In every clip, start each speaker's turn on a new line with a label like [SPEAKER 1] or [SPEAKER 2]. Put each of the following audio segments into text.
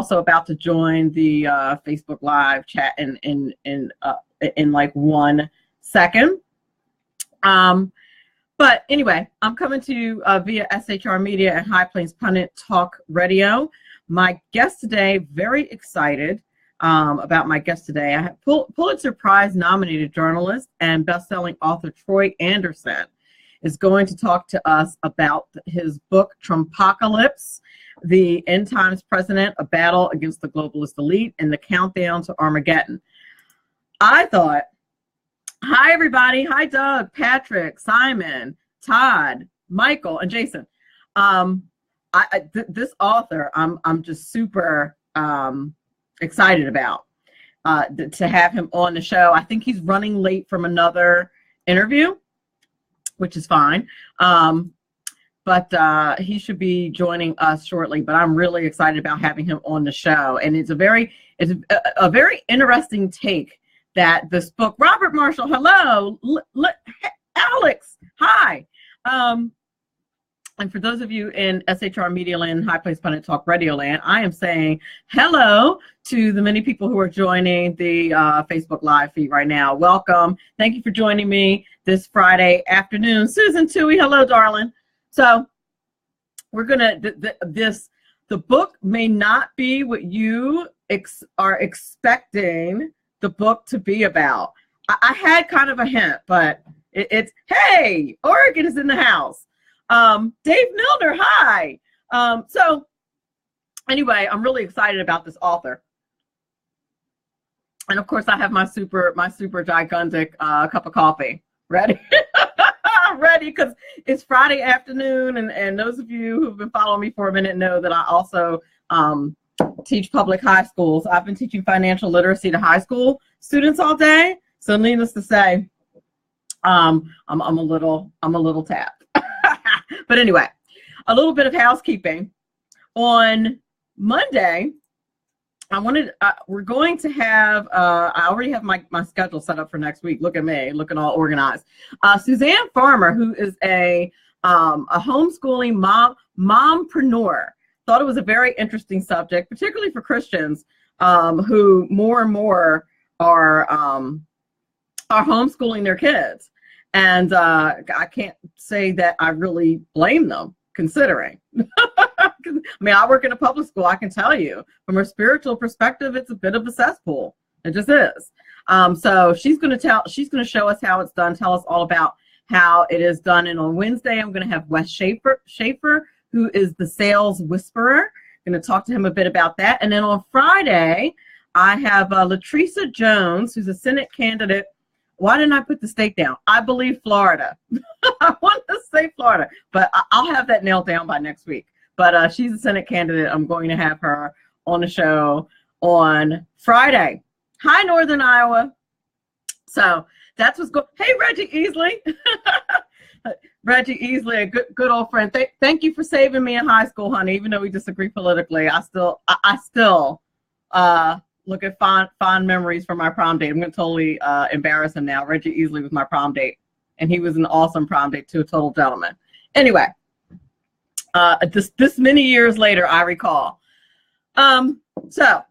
[SPEAKER 1] also about to join the Facebook Live chat in like 1 second. But anyway, I'm coming to you via SHR Media and High Plains Pundit Talk Radio. My guest today, very excited about my guest today. I have Pulitzer Prize nominated journalist and best-selling author Troy Anderson is going to talk to us about his book, Trumpocalypse, The End Times President, A Battle Against the Globalist Elite, and the Countdown to Armageddon. I thought, hi, everybody. Hi, Doug, Patrick, Simon, Todd, Michael, and Jason. This author, I'm just super excited about to have him on the show. I think he's running late from another interview, which is fine. But he should be joining us shortly. But I'm really excited about having him on the show, and it's a very interesting take that this book. Robert Marshall, hello. Alex, hi. And for those of you in SHR Media Land, High Place Pundit Talk Radio Land, I am saying hello to the many people who are joining the Facebook Live feed right now. Welcome. Thank you for joining me this Friday afternoon. Susan Toohey, hello, darling. So we're going to, the book may not be what you are expecting the book to be about. I had kind of a hint, but it's, hey, Oregon is in the house. Dave Milner, hi. So anyway, I'm really excited about this author. And of course I have my super gigantic cup of coffee ready. Ready, because it's Friday afternoon, and those of you who've been following me for a minute know that I also teach public high schools. I've been teaching financial literacy to high school students all day. So needless to say, I'm a little tapped. But anyway, a little bit of housekeeping. On Monday, we're going to have, I already have my schedule set up for next week. Look at me, looking all organized. Suzanne Farmer, who is a homeschooling mompreneur, thought it was a very interesting subject, particularly for Christians who more and more are homeschooling their kids. And I can't say that I really blame them, considering. I mean, I work in a public school. I can tell you, from a spiritual perspective, it's a bit of a cesspool. It just is. So she's going to show us how it's done, tell us all about how it is done. And on Wednesday, I'm going to have Wes Schaefer, who is the sales whisperer. I'm going to talk to him a bit about that. And then on Friday, I have Teresa Jones, who's a Senate candidate. Why didn't I put the state down? I believe Florida. I want to say Florida, but I'll have that nailed down by next week. But she's a Senate candidate. I'm going to have her on the show on Friday. Hi, Northern Iowa. So that's what's going. Hey, Reggie Easley. Reggie Easley, a good old friend. Thank you for saving me in high school, honey. Even though we disagree politically, I still look at fond memories from my prom date. I'm going to totally embarrass him now. Reggie Easley was my prom date, and he was an awesome prom date too, a total gentleman. Anyway, this many years later, I recall. So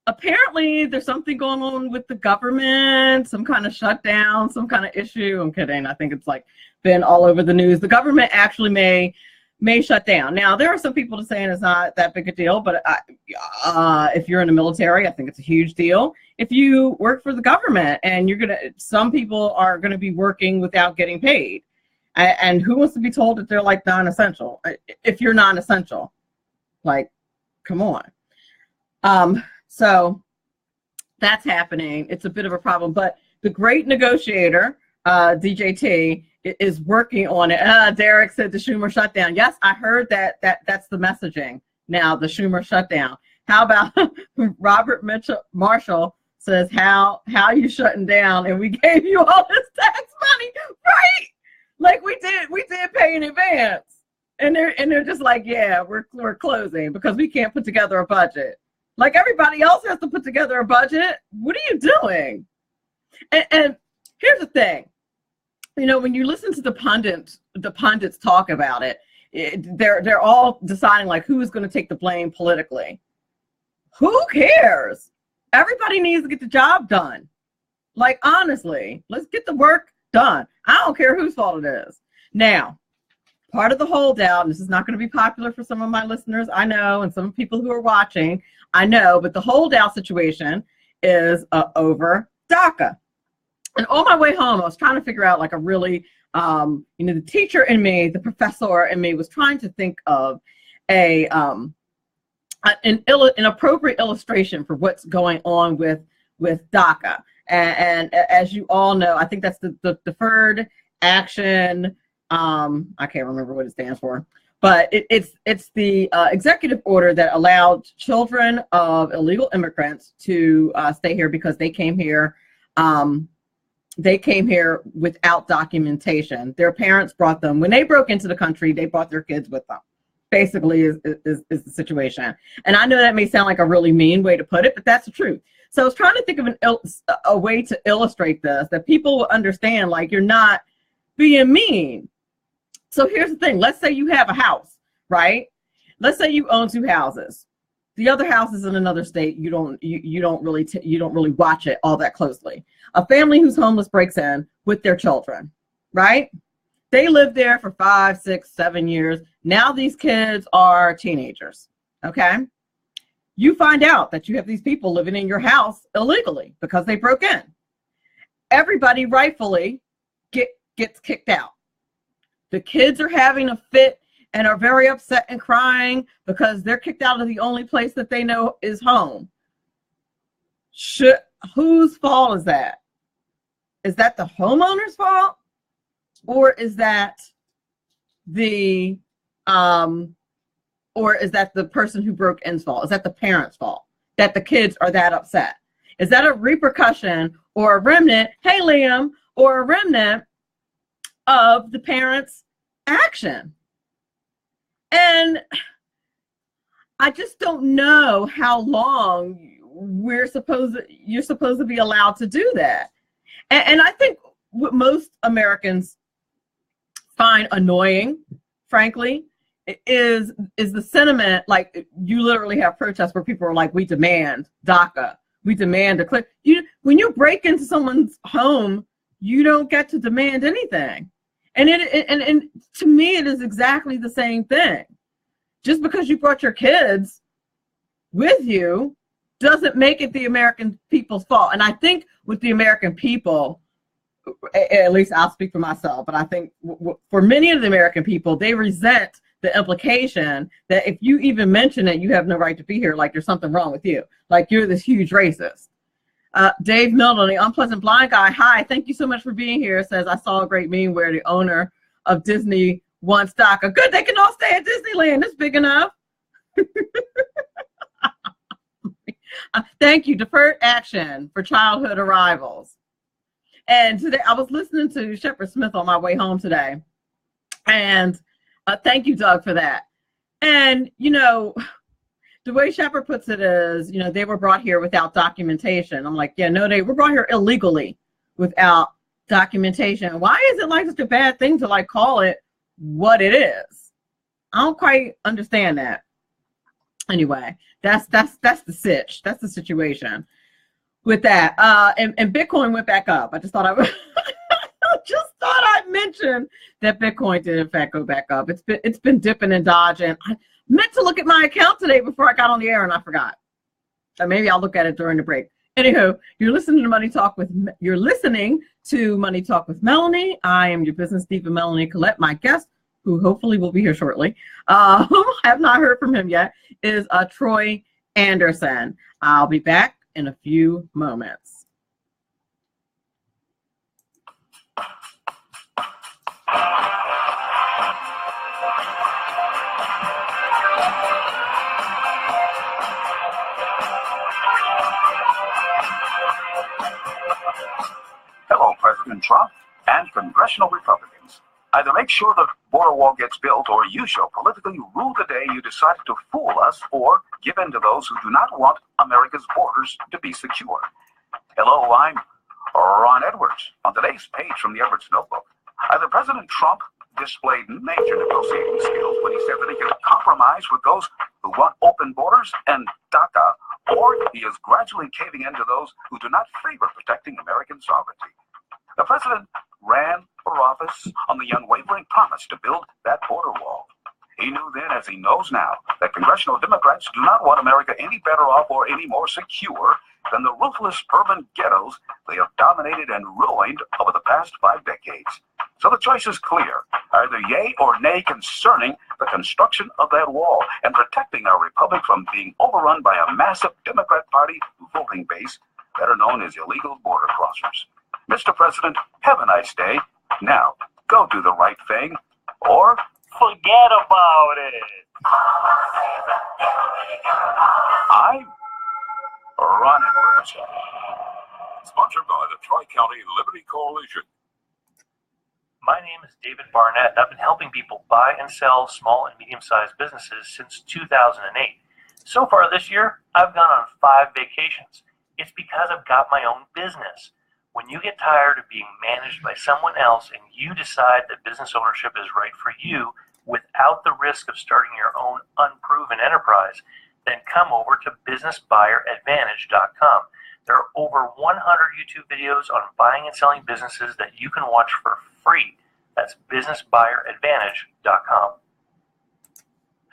[SPEAKER 1] apparently there's something going on with the government, some kind of shutdown, some kind of issue. I'm kidding. I think it's like been all over the news. The government actually may shut down. Now, there are some people saying it's not that big a deal, but if you're in the military, I think it's a huge deal. If you work for the government and some people are going to be working without getting paid. And who wants to be told that they're like non-essential? If you're non-essential, like, come on. So that's happening. It's a bit of a problem, but the great negotiator, DJT, is working on it. Derek said the Schumer shutdown. Yes, I heard that's the messaging now, the Schumer shutdown. How about Robert Marshall says, how you shutting down, and we gave you all this tax money, right? Like we did pay in advance. And they're just like, yeah, we're closing because we can't put together a budget. Like everybody else has to put together a budget. What are you doing? And here's the thing. You know, when you listen to the pundits talk about it, they're all deciding like who's going to take the blame politically. Who cares? Everybody needs to get the job done. Like, honestly, let's get the work done. I don't care whose fault it is. Now, part of the holdout, and this is not going to be popular for some of my listeners, I know, and some people who are watching, I know, but the holdout situation is over DACA. And on my way home, I was trying to figure out like a really, the teacher in me, the professor in me was trying to think of an appropriate illustration for what's going on with DACA. And as you all know, I think that's the deferred action. I can't remember what it stands for, but it's the executive order that allowed children of illegal immigrants to stay here because they came here. They came here without documentation. Their parents brought them when they broke into the country. They brought their kids with them. Basically, is the situation. And I know that may sound like a really mean way to put it, but that's the truth. So I was trying to think of a way to illustrate this that people will understand. Like, you're not being mean. So here's the thing. Let's say you have a house, right? Let's say you own 2 houses. The other house is in another state. You don't really watch it all that closely. A family who's homeless breaks in with their children, right? They lived there for 5, 6, 7 years. Now these kids are teenagers, okay? You find out that you have these people living in your house illegally because they broke in. Everybody rightfully gets kicked out. The kids are having a fit and are very upset and crying because they're kicked out of the only place that they know is home. Whose fault is that? Is that the homeowner's fault? Or is that the person who broke in's fault? Is that the parent's fault that the kids are that upset? Is that a repercussion or a remnant, hey Liam, or a remnant of the parents' action? And I just don't know how long you're supposed to be allowed to do that. And I think what most Americans find annoying, frankly, is the sentiment. Like, you literally have protests where people are like, we demand DACA, we demand a click. When you break into someone's home, you don't get to demand anything. And and to me, it is exactly the same thing. Just because you brought your kids with you doesn't make it the American people's fault. And I think with the American people, at least I'll speak for myself, but I think for many of the American people, they resent the implication that if you even mention it, you have no right to be here, like there's something wrong with you, like you're this huge racist. Dave Milton, the Unpleasant Blind Guy, hi, thank you so much for being here, says, I saw a great meme where the owner of Disney wants DACA. Good, they can all stay at Disneyland. It's big enough. Thank you. Deferred action for childhood arrivals. And today I was listening to Shepard Smith on my way home today. And thank you, Doug, for that. And, the way Shepard puts it is, they were brought here without documentation. I'm like, yeah, no, they were brought here illegally without documentation. Why is it like such a bad thing to like call it what it is? I don't quite understand that. Anyway, that's the sitch. That's the situation with that. And Bitcoin went back up. I just thought I'd mention that Bitcoin did in fact go back up. It's been dipping and dodging. I meant to look at my account today before I got on the air and I forgot. So maybe I'll look at it during the break. Anywho, you're listening to Money Talk with Melanie. I am your business diva, Melanie Collette. My guest, who hopefully will be here shortly, have not heard from him yet, is Troy Anderson. I'll be back in a few moments.
[SPEAKER 2] Hello, President Trump and congressional Republicans. Either make sure the border wall gets built, or you shall politically rue the day you decided to fool us or give in to those who do not want America's borders to be secure. Hello, I'm Ron Edwards. On today's page from the Edwards Notebook, either President Trump displayed major negotiating skills when he said that he can compromise with those who want open borders and DACA, or he is gradually caving in to those who do not favor protecting American sovereignty. The president ran for office on the unwavering promise to build that border wall. He knew then, as he knows now, that congressional Democrats do not want America any better off or any more secure than the ruthless urban ghettos they have dominated and ruined over the past 5 decades. So the choice is clear, either yay or nay concerning the construction of that wall and protecting our republic from being overrun by a massive Democrat Party voting base that are known as illegal border crossers. Mr. President, have a nice day. Now, go do the right thing, or
[SPEAKER 3] forget about it.
[SPEAKER 2] I'm Ron Edwards.
[SPEAKER 4] Sponsored by the Tri-County Liberty Coalition.
[SPEAKER 3] My name is David Barnett, and I've been helping people buy and sell small and medium-sized businesses since 2008. So far this year, I've gone on 5 vacations. It's because I've got my own business. When you get tired of being managed by someone else and you decide that business ownership is right for you without the risk of starting your own unproven enterprise, then come over to businessbuyeradvantage.com. There are over 100 YouTube videos on buying and selling businesses that you can watch for free. That's businessbuyeradvantage.com.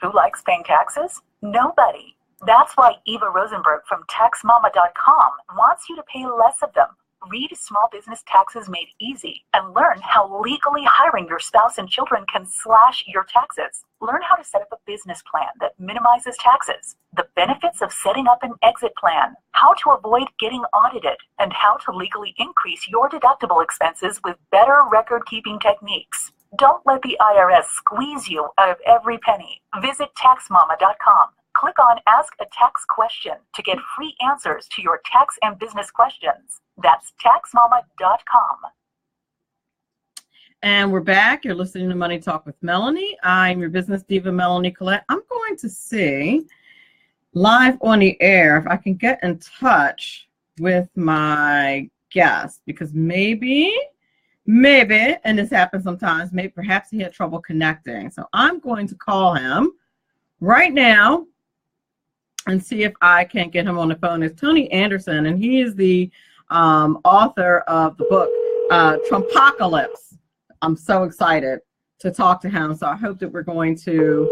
[SPEAKER 5] Who likes paying taxes? Nobody. That's why Eva Rosenberg from taxmama.com wants you to pay less of them. Read Small Business Taxes Made Easy and learn how legally hiring your spouse and children can slash your taxes. Learn how to set up a business plan that minimizes taxes, the benefits of setting up an exit plan, how to avoid getting audited, and how to legally increase your deductible expenses with better record-keeping techniques. Don't let the IRS squeeze you out of every penny. Visit taxmama.com. Click on Ask a Tax Question to get free answers to your tax and business questions. That's taxmama.com.
[SPEAKER 1] And we're back. You're listening to Money Talk with Melanie. I'm your business diva, Melanie Collette. I'm going to see live on the air if I can get in touch with my guest, because maybe, and this happens sometimes, perhaps he had trouble connecting. So I'm going to call him right now and see if I can get him on the phone. It's Tony Anderson, and he is the author of the book, Trumpocalypse. I'm so excited to talk to him, so I hope that we're going to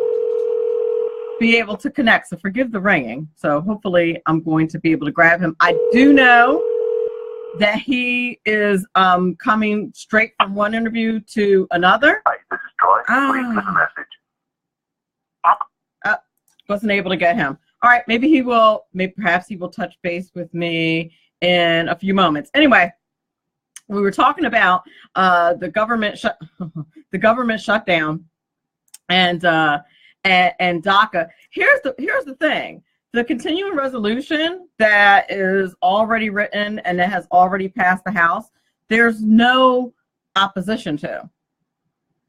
[SPEAKER 1] be able to connect. So forgive the ringing. So hopefully I'm going to be able to grab him. I do know that he is coming straight from one interview to another.
[SPEAKER 2] Hi, this is Troy. Please leave a message.
[SPEAKER 1] Wasn't able to get him. All right, perhaps he will touch base with me in a few moments. Anyway, we were talking about the government shutdown and DACA. Here's the thing: the continuing resolution that is already written and that has already passed the House, there's no opposition to.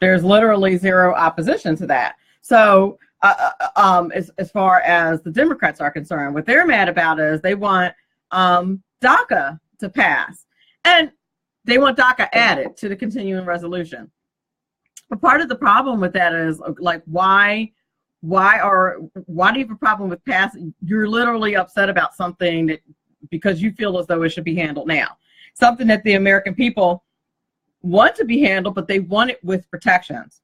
[SPEAKER 1] There's literally zero opposition to that. So as far as the Democrats are concerned, what they're mad about is they want DACA to pass, and they want DACA added to the continuing resolution. But part of the problem with that is, like, why do you have a problem with passing? You're literally upset about something that because you feel as though it should be handled now, something that the American people want to be handled, but they want it with protections.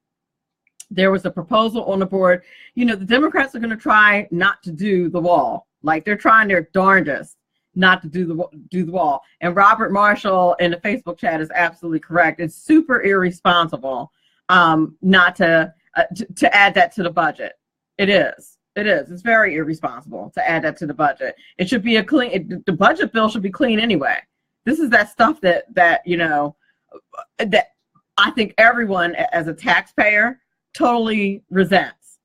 [SPEAKER 1] There was a proposal on the board. You know, the Democrats are going to try not to do the wall. Like, they're trying their darndest not to do the wall. And Robert Marshall in the Facebook chat is absolutely correct. It's super irresponsible not to add that to the budget. It is. It's very irresponsible to add that to the budget. It should be the budget bill should be clean anyway. This is that stuff that I think everyone as a taxpayer totally resents.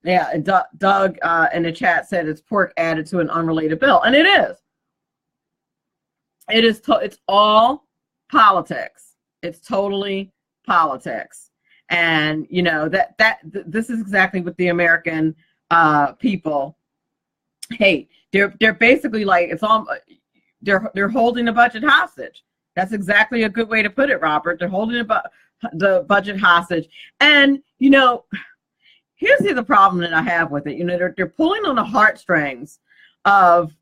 [SPEAKER 1] Yeah, and Doug in the chat said it's pork added to an unrelated bill, and it is. It's all politics. It's totally politics, and this is exactly what the American people hate. They're basically like, it's all they're holding the budget hostage. That's exactly a good way to put it, Robert. They're holding budget hostage. And, you know, here's the problem that I have with it. You know, they're pulling on the heartstrings of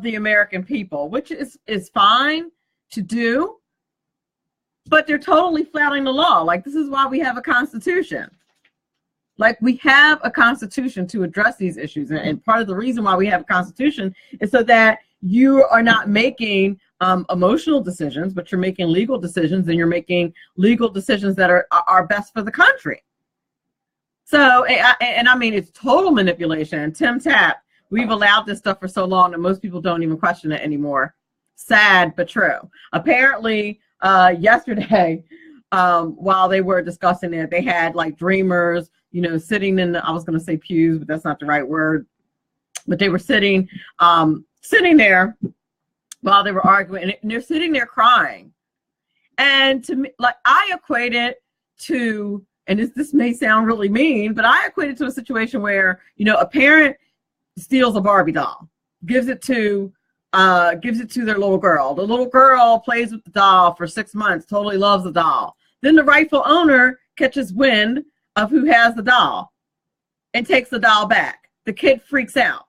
[SPEAKER 1] the American people, which is fine to do, but they're totally flouting the law. Like, this is why we have a constitution. Like, we have a constitution to address these issues. And part of the reason why we have a constitution is so that you are not making emotional decisions, but you're making legal decisions, and you're making legal decisions that are best for the country. So, and I mean, it's total manipulation. Tim Tapp, we've allowed this stuff for so long that most people don't even question it anymore. Sad, but true. Apparently, yesterday, while they were discussing it, they had like dreamers, you know, sitting in I was going to say pews, but that's not the right word. But they were sitting there while they were arguing, and they're sitting there crying. And to me, like, I equate it to, and this may sound really mean, but I equate it to a situation where, you know, a parent steals a Barbie doll, gives it to their little girl. The little girl plays with the doll for 6 months, totally loves the doll. Then the rightful owner catches wind of who has the doll and takes the doll back. The kid freaks out.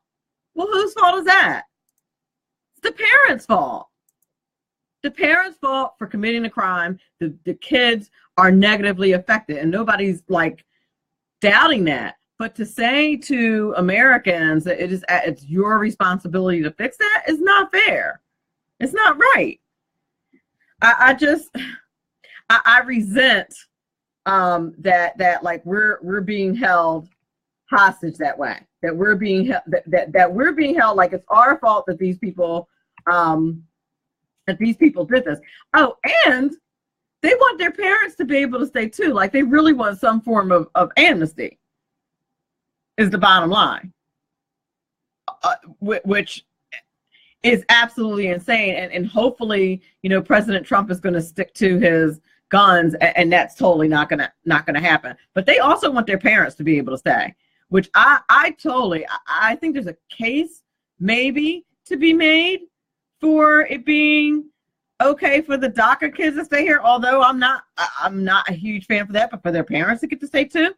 [SPEAKER 1] Well, whose fault is that? It's the parents' fault. The parents' fault for committing a crime. The kids are negatively affected, and nobody's like doubting that. But to say to Americans that it's your responsibility to fix that is not fair. It's not right. I resent that like we're being held hostage that way. That we're being held like it's our fault that these people did this. Oh, and they want their parents to be able to stay too. Like, they really want some form of amnesty, is the bottom line, which is absolutely insane. And hopefully, you know, President Trump is going to stick to his guns, and that's totally not gonna happen. But they also want their parents to be able to stay, which I think there's a case maybe to be made for it being okay for the DACA kids to stay here. Although I'm not a huge fan for that, but for their parents to get to stay too,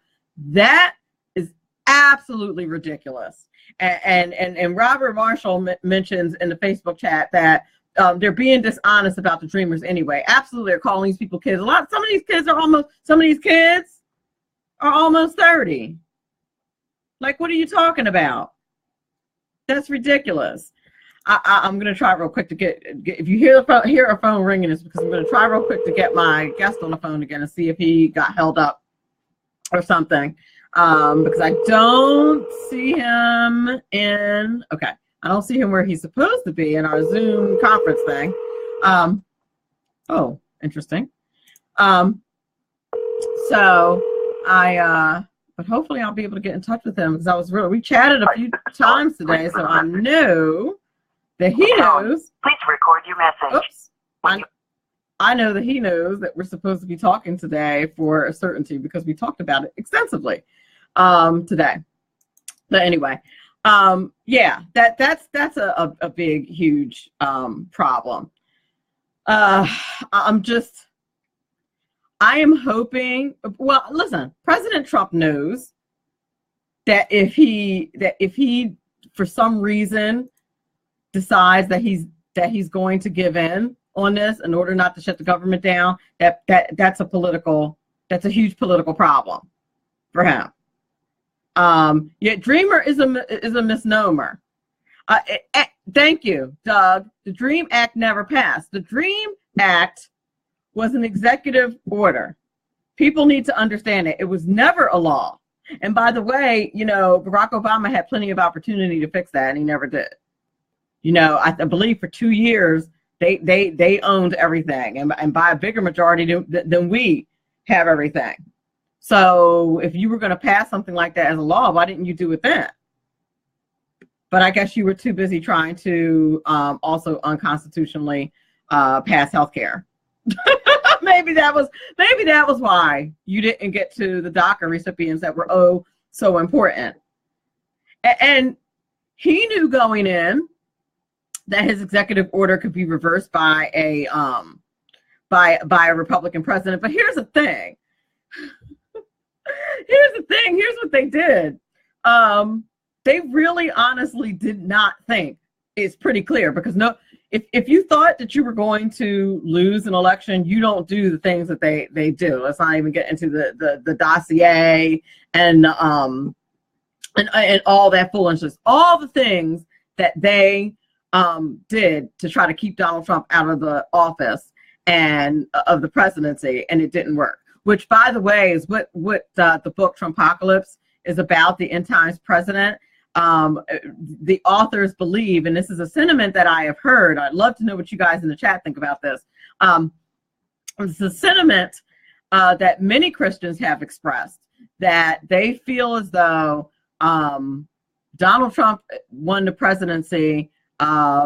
[SPEAKER 1] that is absolutely ridiculous. And Robert Marshall mentions in the Facebook chat that they're being dishonest about the dreamers anyway. Absolutely, they're calling these people kids. Some of these kids are almost 30. Like, what are you talking about? That's ridiculous. I'm going to try real quick to get if you hear a phone ringing, it's because I'm going to try real quick to get my guest on the phone again and see if he got held up or something. Because I don't see him I don't see him where he's supposed to be in our Zoom conference thing. Oh, interesting. But hopefully I'll be able to get in touch with him, because we chatted a few times today, so I know that he knows.
[SPEAKER 5] Please record your message.
[SPEAKER 1] Oops. I know that he knows that we're supposed to be talking today for a certainty, because we talked about it extensively today. But anyway, yeah, that's a big, huge problem. I am hoping. Well, listen, President Trump knows that if he for some reason decides that he's going to give in on this in order not to shut the government down, that's a huge political problem for him. Yet dreamer is a misnomer. Thank you, Doug. The DREAM Act never passed. The DREAM Act was an executive order. People need to understand it. It was never a law. And by the way, you know, Barack Obama had plenty of opportunity to fix that, and he never did. You know, I believe for 2 years they owned everything, and by a bigger majority than we have everything. So if you were going to pass something like that as a law, why didn't you do it then? But I guess you were too busy trying to also unconstitutionally pass health care. Maybe that was why you didn't get to the DACA recipients that were so important. And he knew going in that his executive order could be reversed by by a Republican president. But here's the thing. Here's what they did. They really honestly did not think. It's pretty clear, because if you thought that you were going to lose an election, you don't do the things that they do. Let's not even get into the dossier and all that foolishness. All the things that they did to try to keep Donald Trump out of the office and of the presidency, and it didn't work. Which, by the way, is what the book Trumpocalypse is about, the end times president. The authors believe, and this is a sentiment that I have heard, I'd love to know what you guys in the chat think about this. It's a sentiment that many Christians have expressed, that they feel as though Donald Trump won the presidency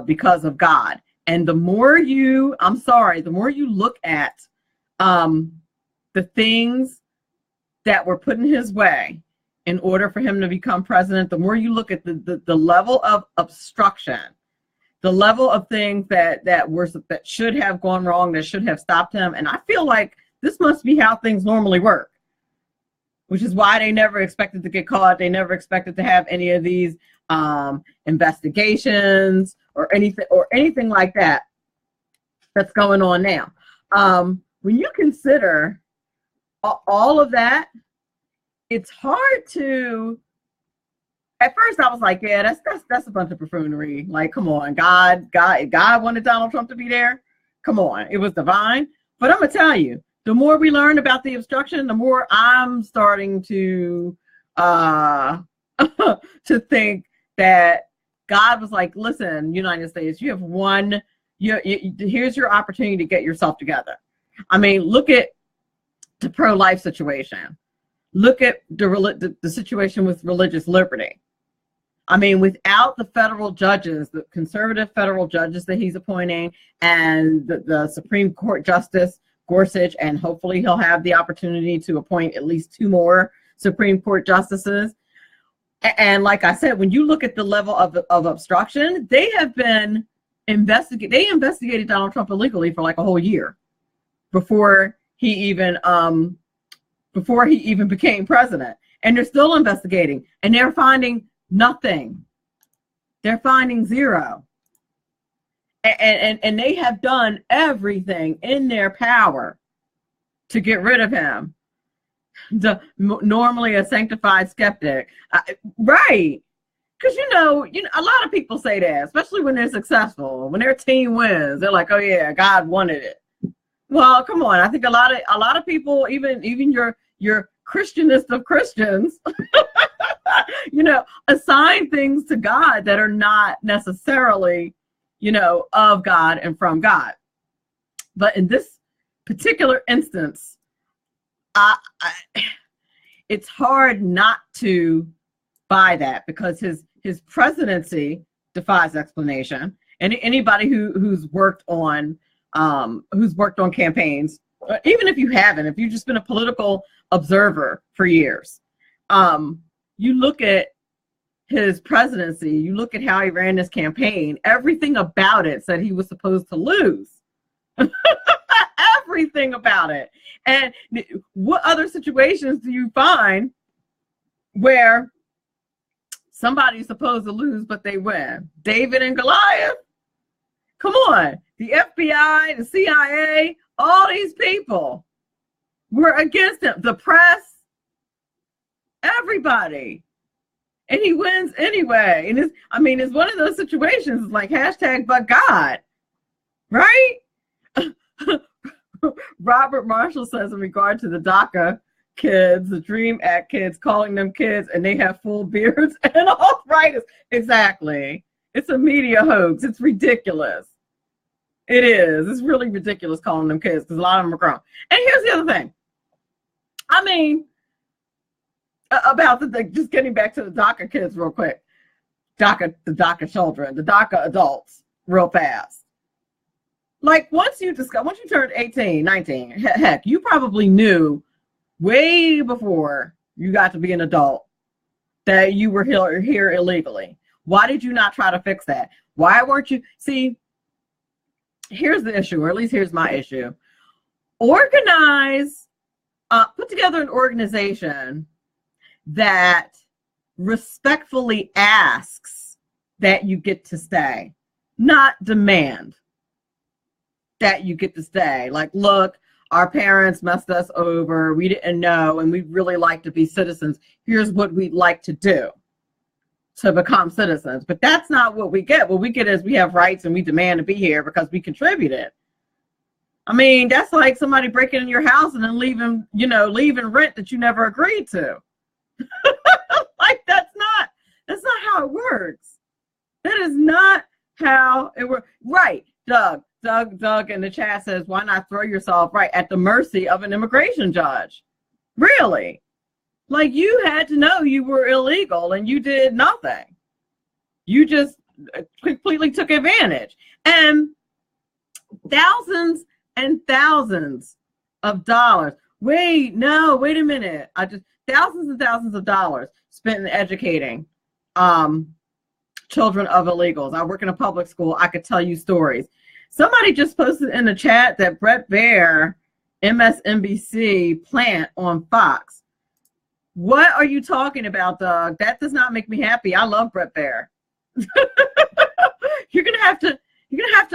[SPEAKER 1] because of God. And the more you look at the things that were put in his way in order for him to become president, the more you look at the level of obstruction, the level of things that should have gone wrong, that should have stopped him. And I feel like this must be how things normally work, which is why they never expected to get caught. They never expected to have any of these investigations or anything like that that's going on now. When you consider all of that, it's hard to. At first, I was like, "Yeah, that's a bunch of buffoonery." Like, come on, God wanted Donald Trump to be there. Come on, it was divine. But I'm gonna tell you, the more we learn about the obstruction, the more I'm starting to to think that God was like, "Listen, United States, you have one. Here's your opportunity to get yourself together." I mean, look at the pro-life situation. Look at the situation with religious liberty. I mean, without the federal judges, the conservative federal judges that he's appointing, and the Supreme Court Justice Gorsuch, and hopefully he'll have the opportunity to appoint at least 2 more Supreme Court justices. And like I said, when you look at the level of obstruction, they have been they investigated Donald Trump illegally for like a whole year before he even became president. And they're still investigating, and they're finding nothing. They're finding zero. And they have done everything in their power to get rid of him. Normally a sanctified skeptic. Right. Because, you know, a lot of people say that, especially when they're successful, when their team wins, they're like, oh yeah, God wanted it. Well, come on. I think a lot of people, even your Christianist of Christians, assign things to God that are not necessarily, of God and from God. But in this particular instance, it's hard not to buy that, because his presidency defies explanation. And anybody who's worked on campaigns, even if you haven't, if you've just been a political observer for years, you look at his presidency, you look at how he ran this campaign, everything about it said he was supposed to lose. Everything about it. And what other situations do you find where somebody's supposed to lose but they win? David and Goliath? Come on. The FBI, the CIA, all these people were against him. The press, everybody. And he wins anyway. And it's one of those situations, like hashtag but God, right? Robert Marshall says in regard to the DACA kids, the DREAM Act kids, calling them kids, and they have full beards and arthritis. Exactly. It's a media hoax. It's ridiculous. It is. It's really ridiculous calling them kids, because a lot of them are grown. And here's the other thing. I mean, about just getting back to the DACA kids real quick. The DACA children, the DACA adults, real fast. Like, once you turned 18, 19, heck, you probably knew way before you got to be an adult that you were here illegally. Why did you not try to fix that? Why weren't you? See, here's the issue, or at least here's my issue. Organize, put together an organization that respectfully asks that you get to stay, not demand that you get to stay. Like, look, our parents messed us over. We didn't know, and we'd really like to be citizens. Here's what we'd like to do to become citizens. But that's not what we get. What we get is we have rights and we demand to be here because we contributed. I mean, that's like somebody breaking in your house and then leaving rent that you never agreed to. Like, that's not how it works. That is not how it works. Right, Doug in the chat says, why not throw yourself right at the mercy of an immigration judge? Really? Like, you had to know you were illegal and you did nothing. You just completely took advantage. And thousands and thousands of dollars. Wait a minute. Thousands and thousands of dollars spent in educating children of illegals. I work in a public school. I could tell you stories. Somebody just posted in the chat that Bret Baier, MSNBC plant on Fox. What are you talking about, Doug? That does not make me happy. I love Bret Baier. You're gonna have to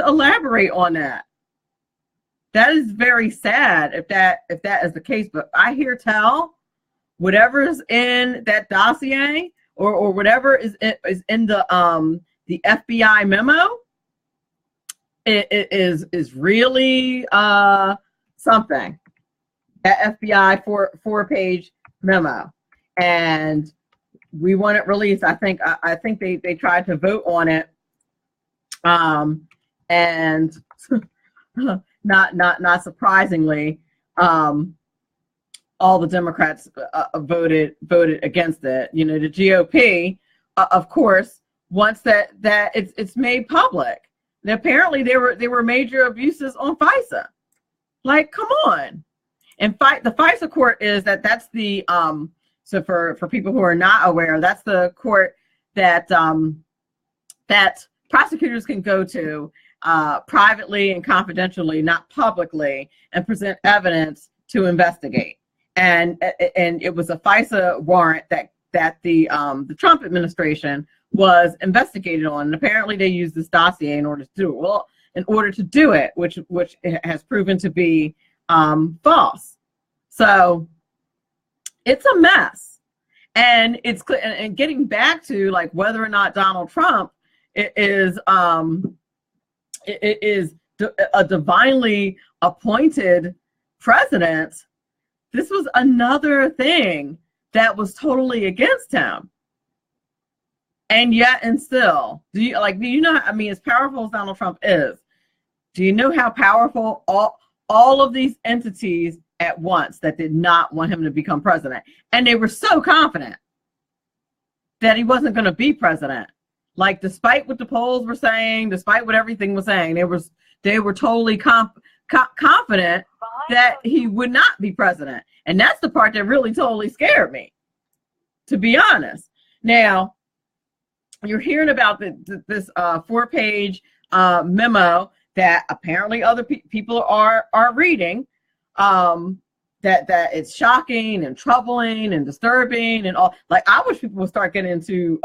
[SPEAKER 1] elaborate on that. That is very sad if that is the case. But I hear tell whatever's in that dossier or whatever is in the FBI memo, it is really something. That FBI four-page memo, and we want it released. I think they tried to vote on it, and not surprisingly, all the Democrats voted against it. You know, the GOP, of course, wants that it's made public. And apparently, there were major abuses on FISA. Like, come on. And the FISA court that's the so for people who are not aware, that's the court that that prosecutors can go to privately and confidentially, not publicly, and present evidence to investigate. And it was a FISA warrant that the Trump administration was investigated on. And apparently they used this dossier in order to do it. Well, in order to do it, which has proven to be false. So it's a mess. And it's and getting back to like whether or not Donald Trump is a divinely appointed president. This was another thing that was totally against him. And yet and still, do you know, I mean, as powerful as Donald Trump is, do you know how powerful all of these entities at once that did not want him to become president? And they were so confident that he wasn't going to be president. Like, despite what the polls were saying, despite what everything was saying, they were totally confident that he would not be president. And that's the part that really totally scared me, to be honest. Now, you're hearing about this 4-page memo that apparently other people are reading, that it's shocking and troubling and disturbing and all. Like, I wish people would start getting into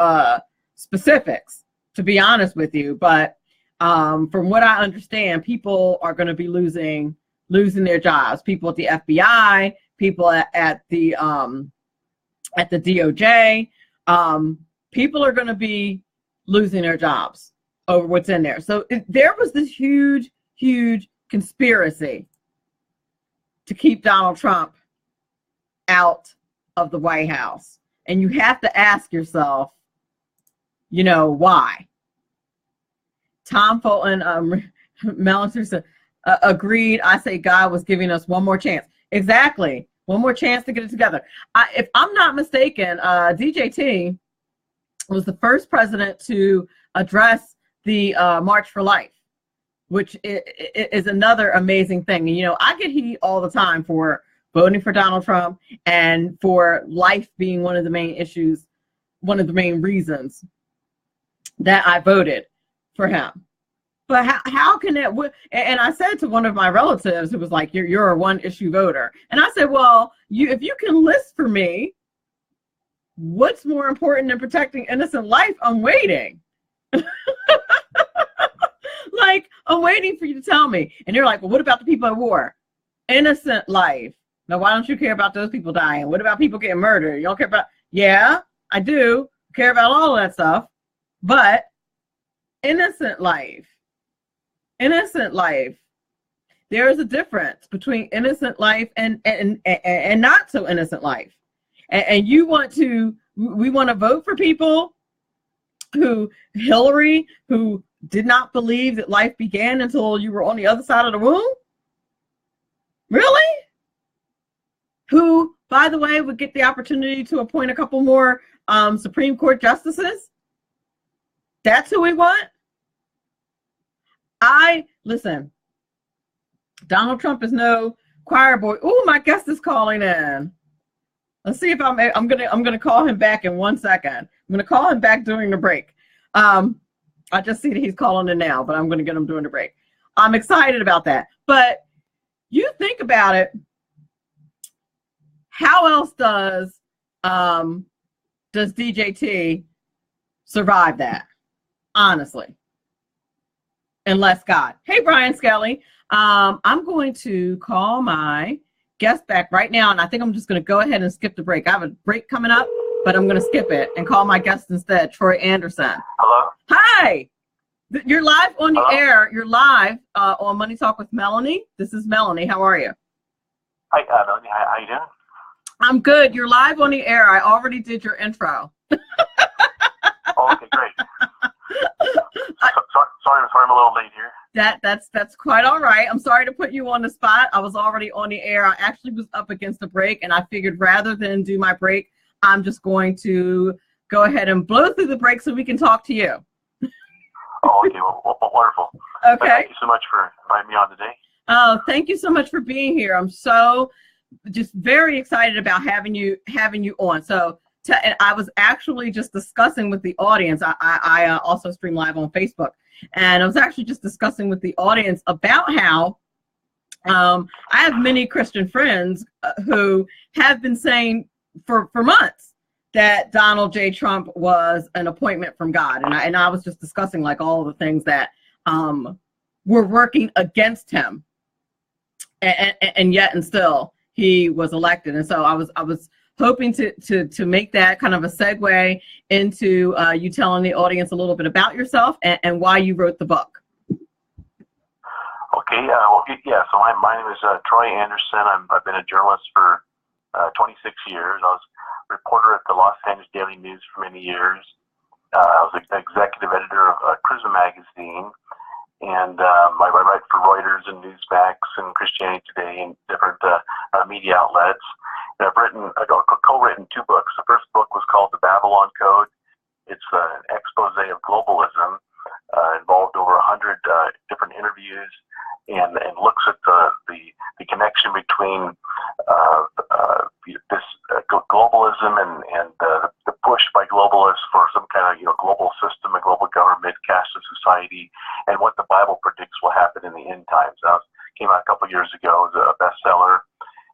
[SPEAKER 1] specifics, to be honest with you. But from what I understand, people are going to be losing their jobs. People at the FBI, people at the DOJ, people are going to be losing their jobs over what's in there. So there was this huge conspiracy to keep Donald Trump out of the White House. And you have to ask yourself, you know, why? Tom Fulton, Melanie said, agreed. I say God was giving us one more chance. Exactly. One more chance to get it together. If I'm not mistaken, DJT was the first president to address the March for Life, which is another amazing thing. And, you know, I get heat all the time for voting for Donald Trump and for life being one of the main issues, one of the main reasons that I voted for him. But how can it? And I said to one of my relatives who was like, "You're a one issue voter," and I said, "Well, if you can list for me what's more important than protecting innocent life, I'm waiting." Like, I'm waiting for you to tell me. And they're like, "Well, what about the people at war? Innocent life. Now, why don't you care about those people dying? What about people getting murdered? You don't care about?" Yeah, I do care about all of that stuff, but innocent life. There is a difference between innocent life and not so innocent life. And we want to vote for people Hillary, who did not believe that life began until you were on the other side of the womb? Really? Who, by the way, would get the opportunity to appoint a couple more Supreme Court justices? That's who we want? Listen, Donald Trump is no choir boy. Oh, my guest is calling in. Let's see if I'm gonna call him back in 1 second. I'm gonna call him back during the break. I just see that he's calling in now, but I'm gonna get him during the break. I'm excited about that. But you think about it, how else does DJT survive that? Honestly. Unless God. Hey, Brian Skelly. I'm going to call my guest back right now, and I think I'm just going to go ahead and skip the break. I have a break coming up, but I'm going to skip it and call my guest instead, Troy Anderson.
[SPEAKER 3] Hello?
[SPEAKER 1] Hi. You're live on the air. You're live on Money Talk with Melanie. This is Melanie. How are you?
[SPEAKER 3] Hi, Melanie. How you doing?
[SPEAKER 1] I'm good. You're live on the air. I already did your intro.
[SPEAKER 3] Oh, okay, great. Sorry, I'm a little late here.
[SPEAKER 1] That's quite all right. I'm sorry to put you on the spot. I was already on the air. I actually was up against a break, and I figured rather than do my break, I'm just going to go ahead and blow through the break so we can talk to you.
[SPEAKER 3] Oh, okay. Well, wonderful.
[SPEAKER 1] Okay.
[SPEAKER 3] Thank you so much for inviting me on today.
[SPEAKER 1] Oh, thank you so much for being here. I'm so just very excited about having you on. So and I was actually just discussing with the audience. I also stream live on Facebook, and I was actually just discussing with the audience about how I have many Christian friends who have been saying for months that Donald J. Trump was an appointment from God, and I was just discussing like all the things that were working against him, and yet and still he was elected. And so I was hoping to make that kind of a segue into you telling the audience a little bit about yourself and why you wrote the book.
[SPEAKER 3] Okay, so my name is Troy Anderson. I've been a journalist for 26 years. I was a reporter at the Los Angeles Daily News for many years. I was the executive editor of Charisma magazine, and I write for Reuters and Newsmax and Christianity Today and different media outlets. And I've co-written 2 books. The first book was called The Babylon Code. It's an expose of globalism, involved over 100 different interviews, and looks at the connection between this globalism and the push by globalists for some kind of global system, a global government, cashless society, and what the Bible predicts will happen in the end times. That came out a couple years ago. It was a bestseller.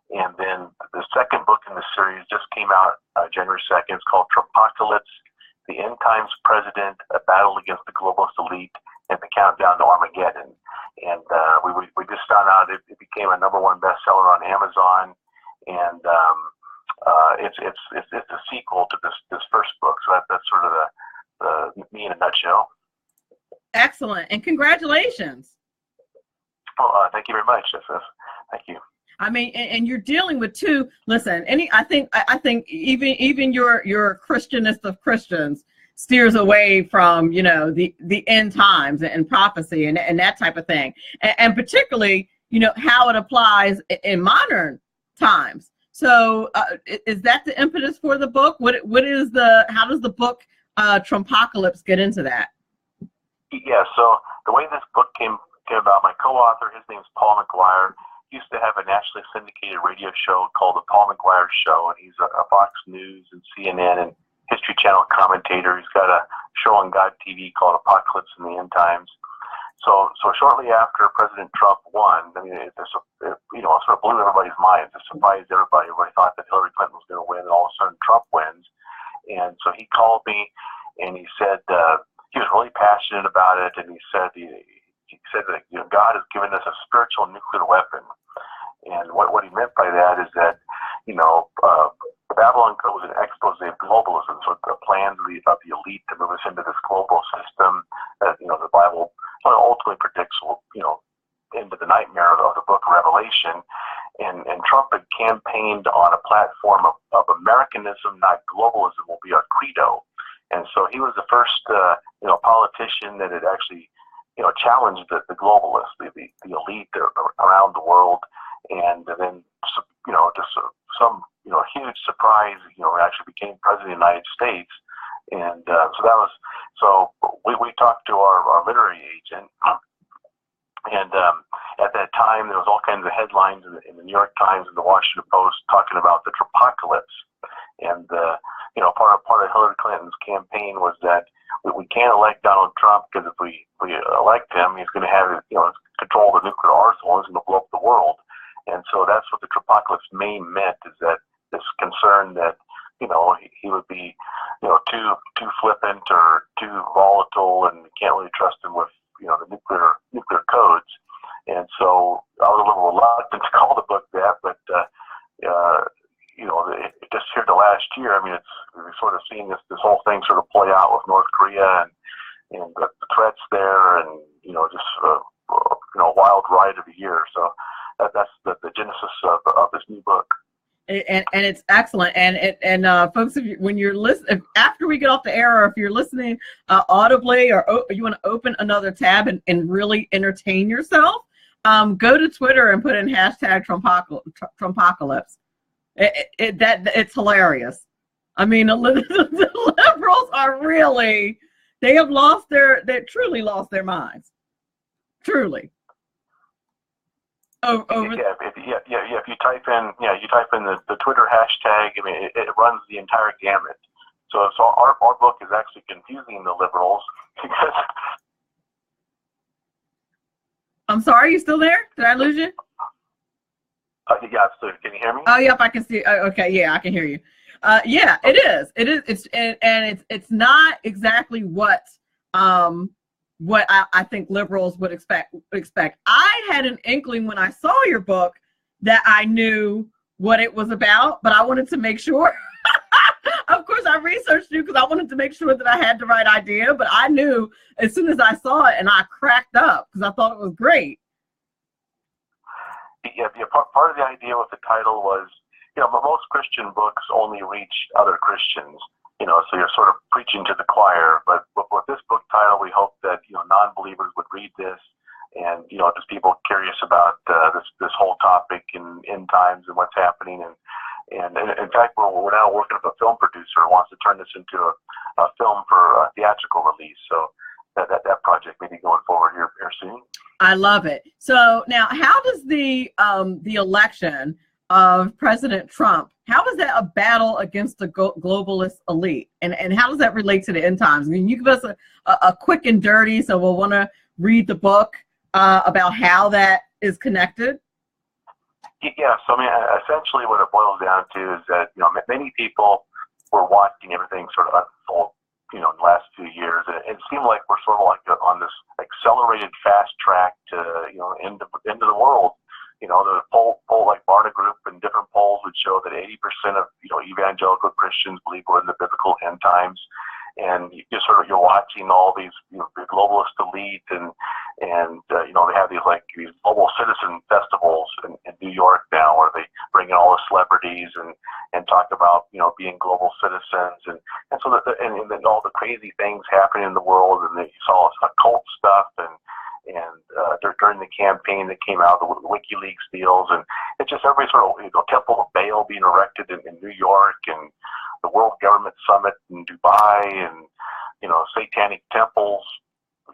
[SPEAKER 3] And then the second book in the series just came out January 2nd. It's called Trumpocalypse, The End Times President, A Battle Against the Globalist Elite, and the Countdown to Armageddon. And we just found out it became a #1 bestseller on Amazon. And it's a sequel to this first book. So that's sort of the me in a nutshell.
[SPEAKER 1] Excellent. And congratulations.
[SPEAKER 3] Oh, thank you very much. Thank you.
[SPEAKER 1] I mean, and you're dealing with two. Listen, I think even your Christianist of Christians steers away from the end times and prophecy and that type of thing, and particularly how it applies in modern times. So, is that the impetus for the book? How does the book Trumpocalypse get into that?
[SPEAKER 3] Yeah. So the way this book came about, my co-author, his name is Paul McGuire. Used to have a nationally syndicated radio show called The Paul McGuire Show, and he's a Fox News and CNN and History Channel commentator. He's got a show on God TV called Apocalypse in the End Times.
[SPEAKER 6] So shortly after President Trump won, I mean, it sort of blew everybody's minds. It surprised everybody. Everybody thought that Hillary Clinton was going to win, and all of a sudden Trump wins. And so he called me, and he said he was really passionate about it, and he said that God has given us a spiritual nuclear weapon. And what he meant by that is that the Babylon Code was an expose of globalism, so the plans of the elite to move us into this global system that the Bible ultimately predicts will into the nightmare of the book of Revelation. And Trump had campaigned on a platform of Americanism, not globalism, will be our credo. And so he was the first politician that had actually challenged the globalists, the elite around the world. And then just some huge surprise, actually became president of the United States. And so we talked to our literary agent, and at that time there was all kinds of headlines in the New York Times and the Washington Post talking about the Trumpocalypse. And part of Hillary Clinton's campaign was that we can't elect Donald Trump because if we elect him, he's going to have control of the nuclear arsenal, he's going to blow up the world. And so that's what the Trumpocalypse main meant, is that this concern that he would be too flippant or too volatile, and you can't really trust him with the nuclear codes. And so I was a little reluctant to call the book that, but just here the last year, I mean, we've sort of seen this whole thing sort of play out with North Korea and the threats there, and wild ride of the year. So that's the genesis of this new book.
[SPEAKER 1] And it's excellent. And folks, when you're listening, after we get off the air, or if you're listening audibly, or you want to open another tab and really entertain yourself, go to Twitter and put in hashtag Trumpocalypse. It's hilarious. I mean, the liberals are really, they truly lost their minds. Truly.
[SPEAKER 6] If you type in the Twitter hashtag, I mean, it runs the entire gamut. So our book is actually confusing the liberals because.
[SPEAKER 1] I'm sorry, you still there? Did I lose you?
[SPEAKER 6] Yeah, so can you hear me?
[SPEAKER 1] Oh, yep, I can see. Okay, yeah, I can hear you. Yeah, it is. It is. It's not exactly what I think liberals would expect. I had an inkling when I saw your book that I knew what it was about, but I wanted to make sure. Of course, I researched you because I wanted to make sure that I had the right idea, but I knew as soon as I saw it, and I cracked up because I thought it was great.
[SPEAKER 6] Yeah, part of the idea with the title was, most Christian books only reach other Christians. So you're sort of preaching to the choir, but with this book title, we hope that, non-believers would read this, and, just people curious about this whole topic in end times and what's happening. And in fact, we're now working with a film producer who wants to turn this into a film for a theatrical release. So that project may be going forward here soon.
[SPEAKER 1] I love it. So now, how does the election of President Trump, how is that a battle against the globalist elite? And how does that relate to the end times? I mean, you give us a quick and dirty, so we'll want to read the book about how that is connected.
[SPEAKER 6] Yeah, so I mean, essentially what it boils down to is that, many people were watching everything sort of unfold, in the last few years. And it seemed like we're sort of like on this accelerated fast track to, end of the world. The poll like Barna Group and different polls would show that 80% of, evangelical Christians believe we're in the biblical end times. And you're watching all these, the globalist elite and they have these global citizen festivals in New York now, where they bring in all the celebrities and talk about, being global citizens and then all the crazy things happening in the world. And then you saw occult stuff and during the campaign that came out, the WikiLeaks deals, and it's just every sort of, Temple of Baal being erected in New York, and the World Government Summit in Dubai, and satanic temples.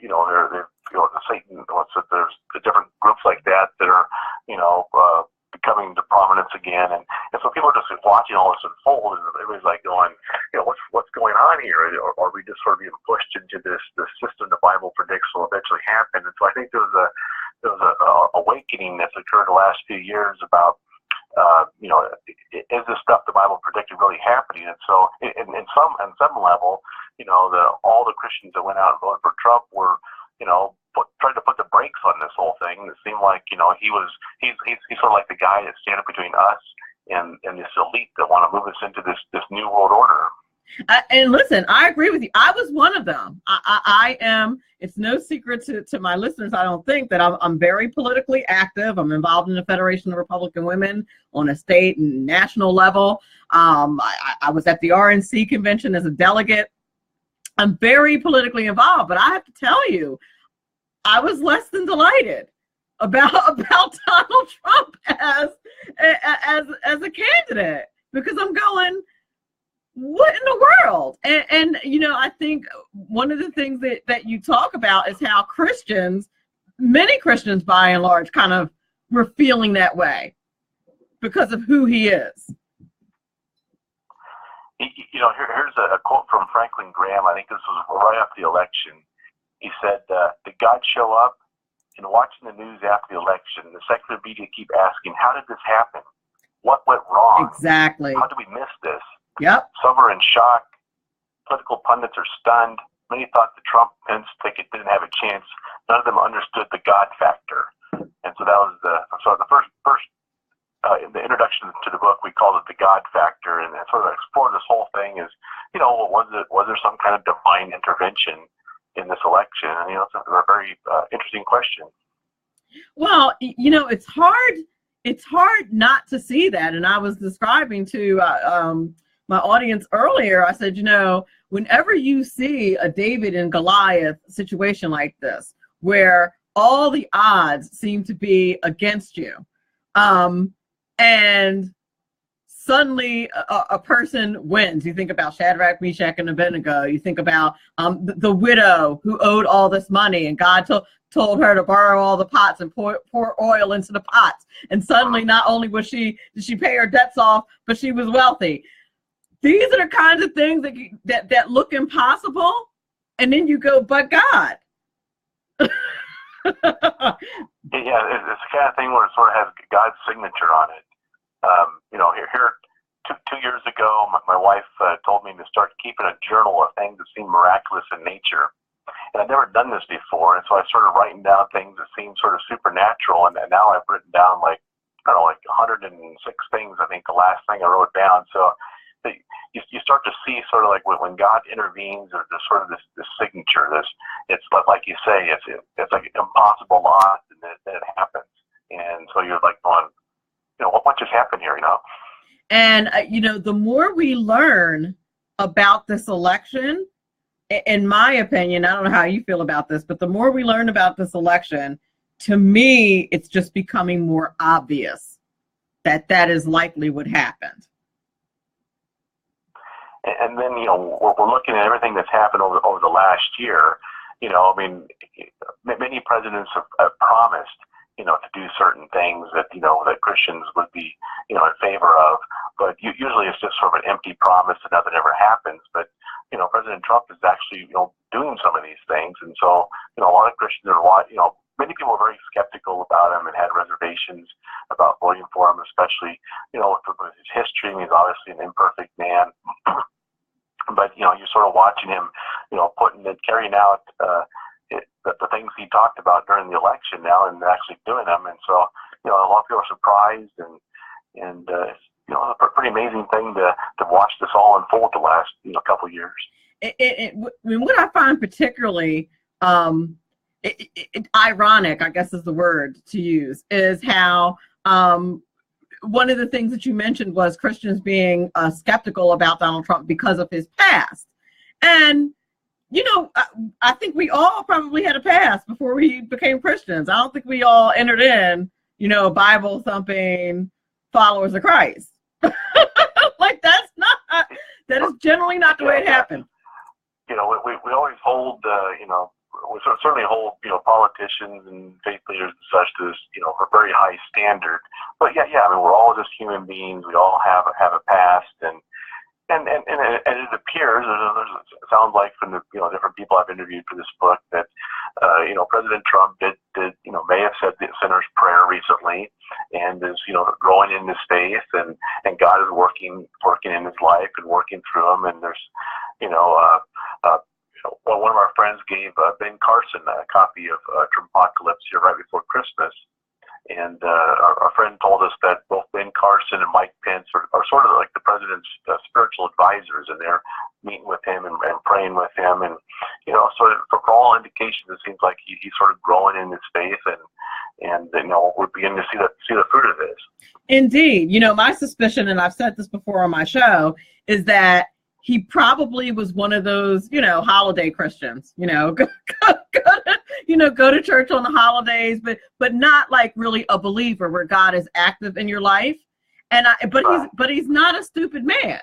[SPEAKER 6] They're the Satan. There's the different groups like that are becoming to prominence again, and so people are just watching all this unfold, and everybody's like going, what's going on here? Or are we just sort of being pushed into this system the Bible predicts will eventually happen? And so I think there was a awakening that's occurred the last few years about, is this stuff the Bible predicted really happening? And so in some level, all the Christians that went out and voted for Trump were, tried to put the brakes on this whole thing. It seemed like, he's sort of like the guy that's standing between us and this elite that want to move us into this new world order.
[SPEAKER 1] And listen, I agree with you. I was one of them. I am. It's no secret to my listeners, I don't think, that I'm very politically active. I'm involved in the Federation of Republican Women on a state and national level. I was at the RNC convention as a delegate. I'm very politically involved, but I have to tell you, I was less than delighted about Donald Trump as a candidate, because I'm going, what in the world? And I think one of the things that you talk about is how many Christians by and large kind of were feeling that way because of who he is.
[SPEAKER 6] Here's a quote from Franklin Graham. I think this was right after the election. He said, did God show up? And watching the news after the election, the secular media keep asking, how did this happen? What went wrong?
[SPEAKER 1] Exactly.
[SPEAKER 6] How did we miss this?
[SPEAKER 1] Yep.
[SPEAKER 6] Some are in shock. Political pundits are stunned. Many thought the Trump-Pence ticket didn't have a chance. None of them understood the God factor. And so that was the first in the introduction to the book, we called it the God factor, and sort of explored this whole thing is, was there some kind of divine intervention in this election? And it's a very interesting question.
[SPEAKER 1] Well, it's hard not to see that. And I was describing to my audience earlier, I said, whenever you see a David and Goliath situation like this, where all the odds seem to be against you, and suddenly a person wins. You think about Shadrach, Meshach, and Abednego. You think about the widow who owed all this money, and God told her to borrow all the pots and pour oil into the pots. And suddenly, not only did she pay her debts off, but she was wealthy. These are the kinds of things that look impossible, and then you go, but God.
[SPEAKER 6] Yeah, it's the kind of thing where it sort of has God's signature on it. Here 2 years ago, my wife told me to start keeping a journal of things that seem miraculous in nature. And I'd never done this before, and so I started writing down things that seemed sort of supernatural, and now I've written down like 106 things, I think, the last thing I wrote down. So you start to see sort of like when God intervenes, or there's sort of this signature, it's like you say, it's like impossible odds, and then it happens. And so you're like going, what just happened here,
[SPEAKER 1] And, the more we learn about this election, in my opinion, I don't know how you feel about this, but the more we learn about this election, to me, it's just becoming more obvious that is likely what happened.
[SPEAKER 6] And then, we're looking at everything that's happened over the last year. Many presidents have promised, to do certain things that, that Christians would be, in favor of. But usually it's just sort of an empty promise and nothing ever happens. But, President Trump is actually, doing some of these things. And so, a lot of Christians are, many people are very skeptical about him and had reservations about voting for him, especially, with his history. He's obviously an imperfect man. But, you're sort of watching him, carrying out the things he talked about during the election now and actually doing them. And so, a lot of people are surprised, and it's, a pretty amazing thing to watch this all unfold the last, couple of years.
[SPEAKER 1] What I find particularly ironic, I guess is the word to use, is how one of the things that you mentioned was Christians being skeptical about Donald Trump because of his past. And, I think we all probably had a past before we became Christians. I don't think we all entered in, Bible thumping followers of Christ. Like that is generally not the way it happened.
[SPEAKER 6] We always hold, we certainly hold, politicians and faith leaders and such to this, a very high standard. But yeah, we're all just human beings. We all have a past, and And it appears, it sounds like from the different people I've interviewed for this book that President Trump did may have said the sinner's prayer recently, and is growing in his faith, and God is working in his life and working through him. And there's one of our friends gave Ben Carson a copy of Trumpocalypse here right before Christmas. And our friend told us that both Ben Carson and Mike Pence are sort of like the president's spiritual advisors, and they're meeting with him and praying with him. And, so for all indications, it seems like he's sort of growing in his faith, and we're beginning to see the fruit of this.
[SPEAKER 1] Indeed. My suspicion, and I've said this before on my show, is that he probably was one of those, holiday Christians, go to church on the holidays, but not like really a believer where God is active in your life. But he's not a stupid man.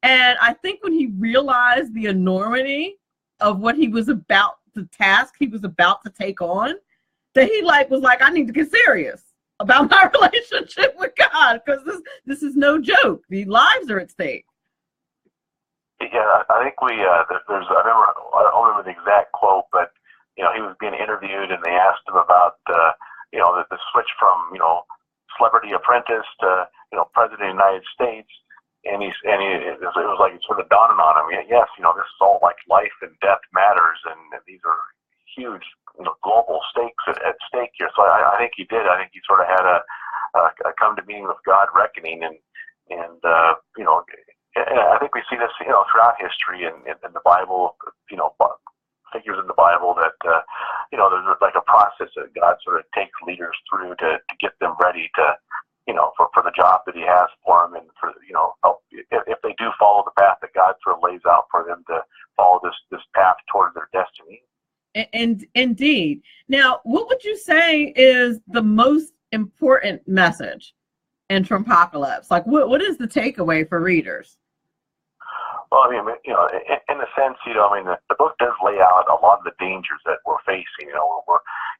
[SPEAKER 1] And I think when he realized the enormity of what he was about, the task he was about to take on, that he was like, I need to get serious about my relationship with God, because this is no joke. The lives are at stake.
[SPEAKER 6] Yeah, I think I don't remember the exact quote, but he was being interviewed, and they asked him about the switch from celebrity apprentice to president of the United States, and it was like it sort of dawned on him. Yes, this is all like life and death matters, and these are huge global stakes at stake here. So I think he did. I think he sort of had a come to meeting with God reckoning, and I think we see this, throughout history and in the Bible, figures in the Bible that, there's like a process that God sort of takes leaders through to get them ready to, for the job that he has for them, and for, if they do follow the path that God sort of lays out for them to follow this path towards their destiny.
[SPEAKER 1] And indeed. Now, what would you say is the most important message in Trumpocalypse? Like, what is the takeaway for readers?
[SPEAKER 6] Well, I mean, in a sense, the book does lay out a lot of the dangers that we're facing.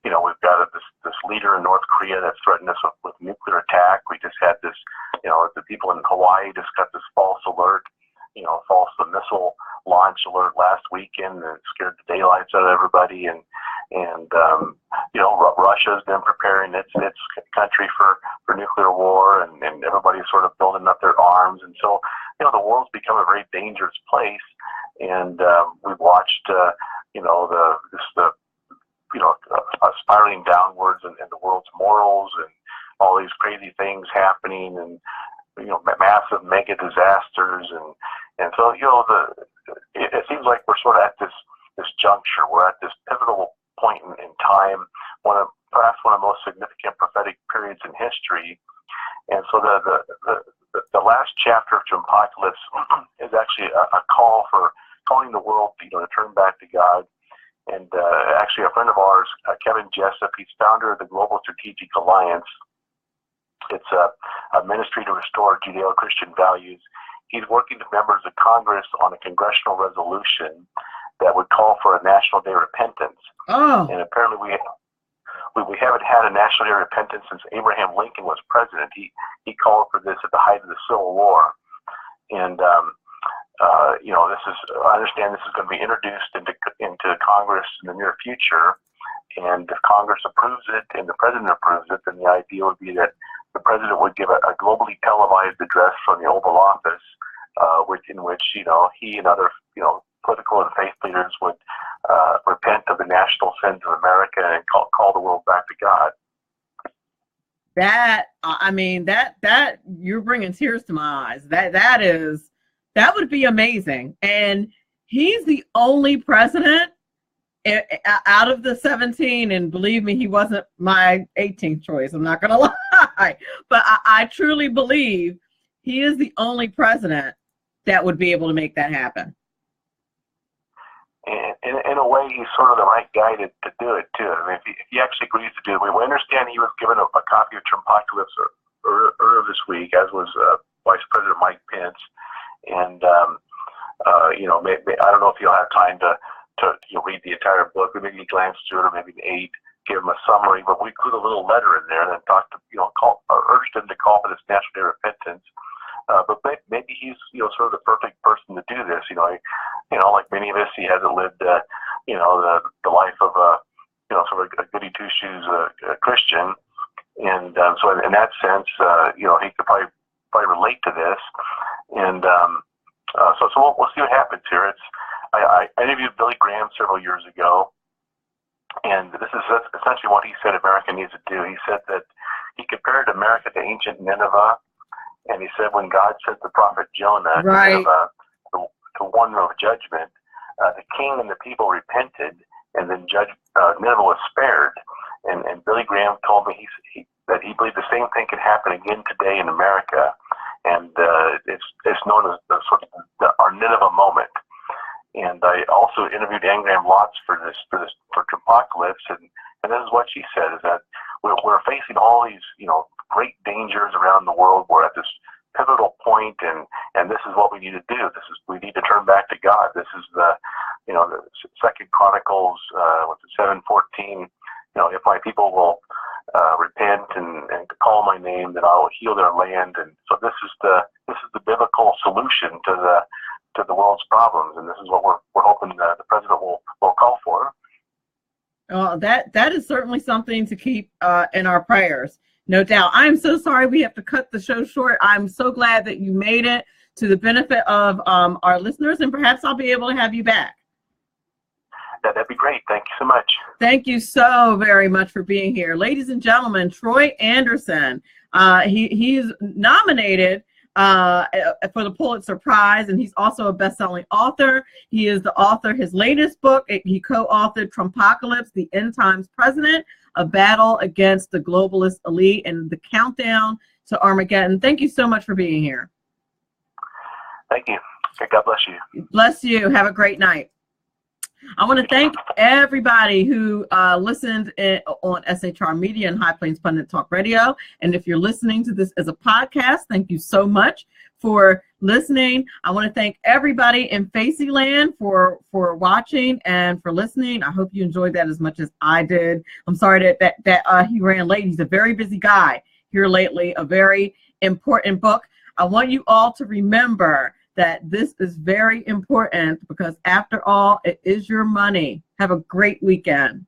[SPEAKER 6] We've got this leader in North Korea that's threatened us with nuclear attack. We just had this, the people in Hawaii just got this false alert, false missile launch alert last weekend that scared the daylights out of everybody. And Russia's been preparing its country for nuclear war, and everybody's sort of building up their arms. And so, the world's become a very dangerous place. And we've watched, spiraling downwards in the world's morals, and all these crazy things happening, and massive mega disasters, and so it seems like we're sort of at this juncture. We're at this pivotal point in time, perhaps one of the most significant prophetic periods in history. And so the last chapter of Trumpocalypse is actually a calling the world to turn back to God. And actually, a friend of ours, Kevin Jessup, he's founder of the Global Strategic Alliance. It's a ministry to restore Judeo-Christian values. He's working with members of Congress on a congressional resolution that would call for a National Day of Repentance.
[SPEAKER 1] Oh.
[SPEAKER 6] And apparently we haven't had a National Day of Repentance since Abraham Lincoln was president. He called for this at the height of the Civil War. And I understand this is going to be introduced into Congress in the near future. And if Congress approves it and the president approves it, then the idea would be that the president would give a globally televised address from the Oval Office, in which he and other political and faith leaders would repent of the national sins of America and call the world back to God.
[SPEAKER 1] That you're bringing tears to my eyes. That would be amazing. And he's the only president out of the 17, and believe me, he wasn't my 18th choice. I'm not gonna lie, but I truly believe he is the only president that would be able to make that happen.
[SPEAKER 6] And in a way, he's sort of the right guy to do it too. I mean, if he actually agrees to do it, we understand he was given a copy of Trumpocalypse earlier this week, as was Vice President Mike Pence. And maybe, I don't know if he'll have time to read the entire book. Maybe he glanced through it, or maybe give him a summary. But we include a little letter in there that urged him to call for this National Day of Repentance. But maybe he's, sort of the perfect person to do this. Like many of us, he hasn't lived, the life of a, sort of a goody two shoes Christian, and so in that sense, he could probably relate to this, and so we'll see what happens here. I interviewed Billy Graham several years ago, and this is essentially what he said America needs to do. He said that he compared America to ancient Nineveh, and he said when God sent the prophet Jonah to Nineveh to warn them of judgment, the king and the people repented, and then Nineveh was spared. And Billy Graham told me that he believed the same thing could happen again today in America, and it's known as our Nineveh moment. And I also interviewed Anne Graham Lotz for Trumpocalypse, and this is what she said: is that we're facing all these great dangers around the world. We're at this pivotal point, and this is what we need to do. We need to turn back to God. This is the Second Chronicles 7:14. If my people will repent and call my name, then I will heal their land. And so this is the biblical solution to the world's problems, and this is what we're hoping the president will call for.
[SPEAKER 1] That is certainly something to keep in our prayers, no doubt. I'm so sorry we have to cut the show short. I'm so glad that you made it to the benefit of our listeners, and perhaps I'll be able to have you back.
[SPEAKER 6] That'd be great. Thank you so much.
[SPEAKER 1] Thank you so very much for being here. Ladies and gentlemen, Troy Anderson, he's nominated for the Pulitzer Prize, and he's also a best-selling author. He is the author of his latest book. He co-authored Trumpocalypse, The End Times President, A Battle Against the Globalist Elite, and The Countdown to Armageddon. Thank you so much for being here.
[SPEAKER 6] Thank you. God bless you.
[SPEAKER 1] Bless you. Have a great night. I want to thank everybody who listened on SHR Media and High Plains Pundit Talk Radio. And if you're listening to this as a podcast, thank you so much for listening. I want to thank everybody in Faceyland for watching and for listening. I hope you enjoyed that as much as I did. I'm sorry that he ran late. He's a very busy guy here lately, a very important book. I want you all to remember that this is very important, because after all, it is your money. Have a great weekend.